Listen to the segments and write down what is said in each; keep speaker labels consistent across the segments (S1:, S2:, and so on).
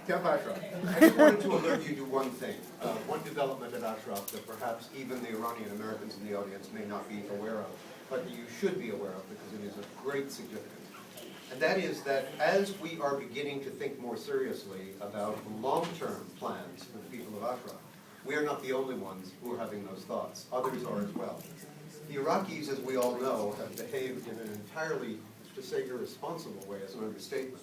S1: Camp Ashraf. I just wanted to alert you to one thing, one development at Ashraf that perhaps even the Iranian Americans in the audience may not be aware of, but that you should be aware of because it is of great significance. And that is that as we are beginning to think more seriously about long-term plans for the people of Ashraf, we are not the only ones who are having those thoughts. Others are as well. The Iraqis, as we all know, have behaved in an entirely, to say irresponsible way, as an understatement,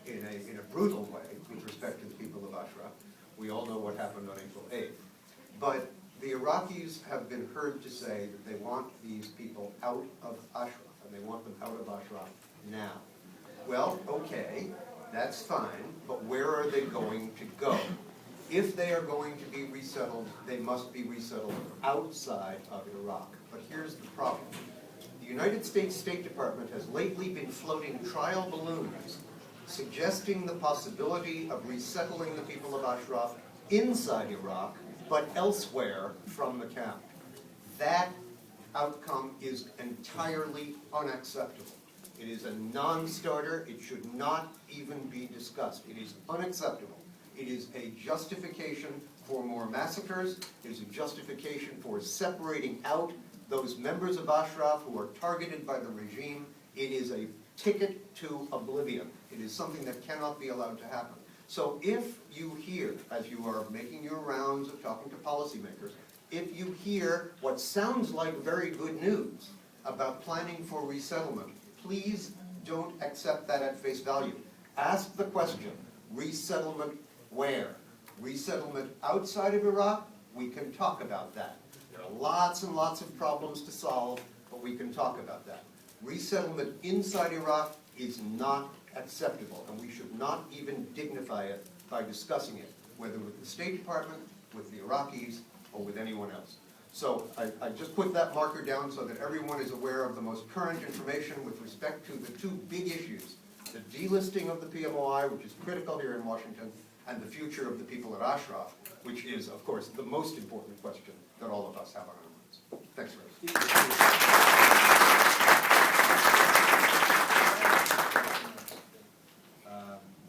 S1: in a brutal way with respect to the people of Ashraf. We all know what happened on April 8th. But the Iraqis have been heard to say that they want these people out of Ashraf, and they want them out of Ashraf now. Well, okay, that's fine, but where are they going to go? If they are going to be resettled, they must be resettled outside of Iraq. But here's the problem. The United States State Department has lately been floating trial balloons suggesting the possibility of resettling the people of Ashraf inside Iraq, but elsewhere from the camp. That outcome is entirely unacceptable. It is a non-starter. It should not even be discussed. It is unacceptable. It is a justification for more massacres. It is a justification for separating out those members of Ashraf who are targeted by the regime. It is a ticket to oblivion. It is something that cannot be allowed to happen. So if you hear, as you are making your rounds of talking to policymakers, if you hear what sounds like very good news about planning for resettlement, please don't accept that at face value. Ask the question, resettlement where? Resettlement outside of Iraq? We can talk about that. There are lots and lots of problems to solve, but we can talk about that. Resettlement inside Iraq is not acceptable, and we should not even dignify it by discussing it, whether with the State Department, with the Iraqis, or with anyone else. So I just put that marker down so that everyone is aware of the most current information with respect to the two big issues, the delisting of the PMOI, which is critical here in Washington, and the future of the people at Ashraf, which is, of course, the most important question that all of us have on our minds. Thanks, Rose.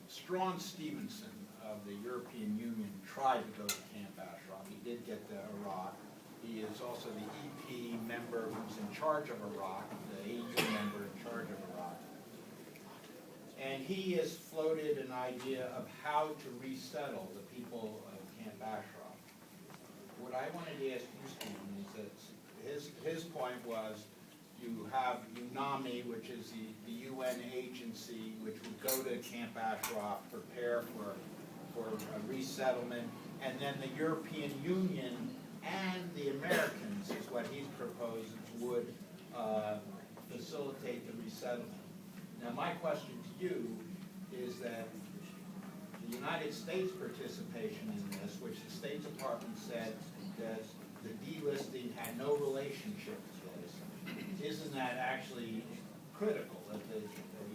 S2: Strawn Stevenson of the European Union tried to go to Camp Ashraf. He did get to Iraq. He is also the EP member who's in charge of Iraq, the EU member in charge of Iraq. And he has floated an idea of how to resettle the people of Camp Ashraf. What I wanted to ask you, Stephen, is that his point was you have UNAMI, which is the UN agency, which would go to Camp Ashraf, prepare for a resettlement, and then the European Union and the Americans, is what he's proposed, would facilitate the resettlement. Now, my question to you is that the United States participation in this, which the State Department said that the delisting had no relationship to this, isn't that actually critical, that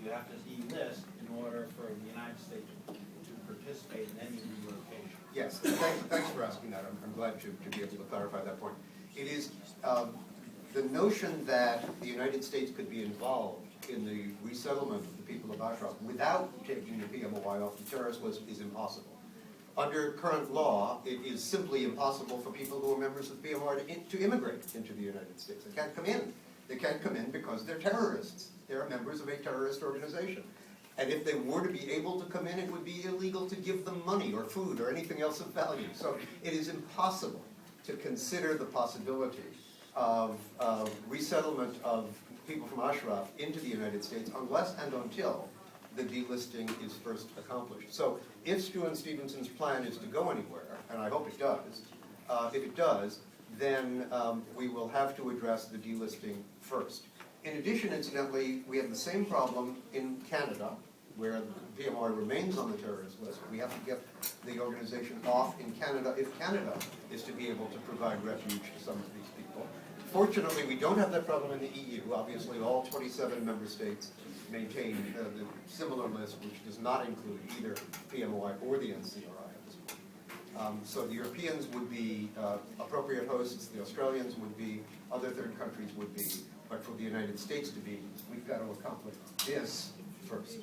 S2: you have to delist in order for the United States to participate in any relocation?
S1: Yes, thanks for asking that. I'm glad to be able to clarify that point. It is the notion that the United States could be involved in the resettlement of the people of Ashraf without taking the PMOI off the terrorist list is impossible. Under current law, it is simply impossible for people who are members of the PMOI to immigrate into the United States. They can't come in. They can't come in because they're terrorists. They're members of a terrorist organization. And if they were to be able to come in, it would be illegal to give them money or food or anything else of value. So it is impossible to consider the possibility of resettlement of people from Ashraf into the United States unless and until the delisting is first accomplished. So if Strawn Stevenson's plan is to go anywhere, and I hope it does, if it does, then we will have to address the delisting first. In addition, incidentally, we have the same problem in Canada, where the PMOI remains on the terrorist list. We have to get the organization off in Canada if Canada is to be able to provide refuge to some of these people. Fortunately, we don't have that problem in the EU. Obviously, all 27 member states maintain the similar list, which does not include either PMOI or the NCRI at this point. So the Europeans would be appropriate hosts, the Australians would be, other third countries would be, but for the United States to be, we've got to accomplish this first.